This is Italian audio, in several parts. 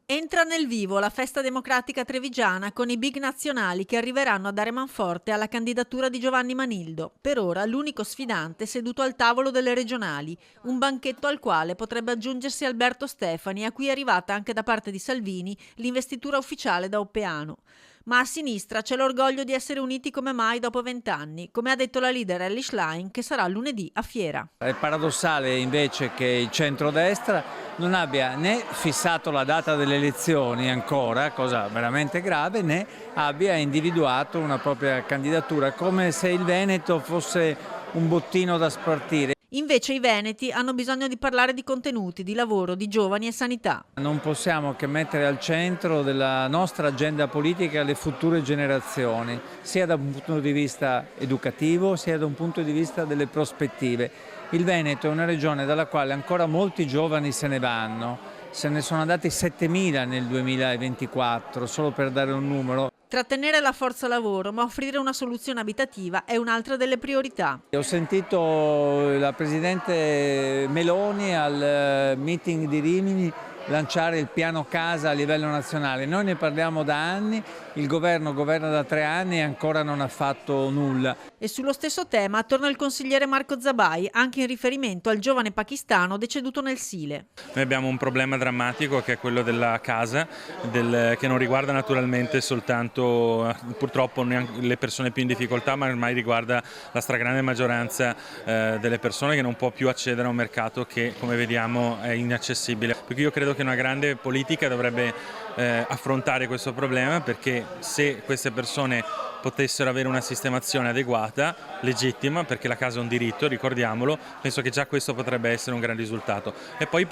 Entra nel vivo la festa democratica trevigiana con i big nazionali che arriveranno a dare manforte alla candidatura di Giovanni Manildo. Per ora l'unico sfidante seduto al tavolo delle regionali, un banchetto al quale potrebbe aggiungersi Alberto Stefani, a cui è arrivata anche da parte di Salvini l'investitura ufficiale da Oppeano. Ma a sinistra c'è l'orgoglio di essere uniti come mai dopo 20 anni, come ha detto la leader Elly Schlein, che sarà lunedì a Fiera. È paradossale invece che il centrodestra non abbia né fissato la data delle elezioni ancora, cosa veramente grave, né abbia individuato una propria candidatura, come se il Veneto fosse un bottino da spartire. Invece i veneti hanno bisogno di parlare di contenuti, di lavoro, di giovani e sanità. Non possiamo che mettere al centro della nostra agenda politica le future generazioni, sia da un punto di vista educativo, sia da un punto di vista delle prospettive. Il Veneto è una regione dalla quale ancora molti giovani se ne vanno. Se ne sono andati 7.000 nel 2024, solo per dare un numero. Trattenere la forza lavoro, ma offrire una soluzione abitativa è un'altra delle priorità. Ho sentito la Presidente Meloni al meeting di Rimini lanciare il piano casa a livello nazionale. Noi ne parliamo da anni, il governo governa da 3 anni e ancora non ha fatto nulla. E sullo stesso tema torna il consigliere Marco Zabai, anche in riferimento al giovane pakistano deceduto nel Sile. Noi abbiamo un problema drammatico che è quello della casa, che non riguarda naturalmente soltanto purtroppo le persone più in difficoltà, ma ormai riguarda la stragrande maggioranza delle persone che non può più accedere a un mercato che, come vediamo, è inaccessibile. Perché io credo che una grande politica dovrebbe affrontare questo problema, perché se queste persone potessero avere una sistemazione adeguata, legittima, perché la casa è un diritto, ricordiamolo, penso che già questo potrebbe essere un gran risultato. E poi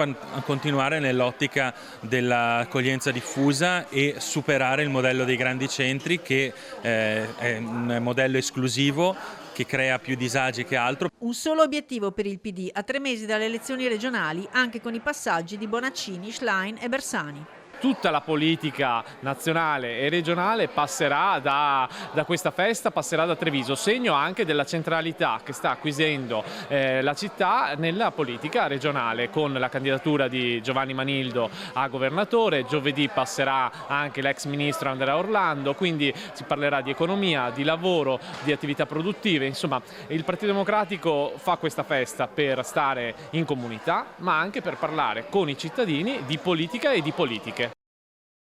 continuare nell'ottica dell'accoglienza diffusa e superare il modello dei grandi centri, che è un modello esclusivo che crea più disagi che altro. Un solo obiettivo per il PD a 3 mesi dalle elezioni regionali, anche con i passaggi di Bonaccini, Schlein e Bersani. Tutta la politica nazionale e regionale passerà da questa festa, passerà da Treviso, segno anche della centralità che sta acquisendo la città nella politica regionale, con la candidatura di Giovanni Manildo a governatore. Giovedì passerà anche l'ex ministro Andrea Orlando, quindi si parlerà di economia, di lavoro, di attività produttive. Insomma, il Partito Democratico fa questa festa per stare in comunità, ma anche per parlare con i cittadini di politica e di politiche.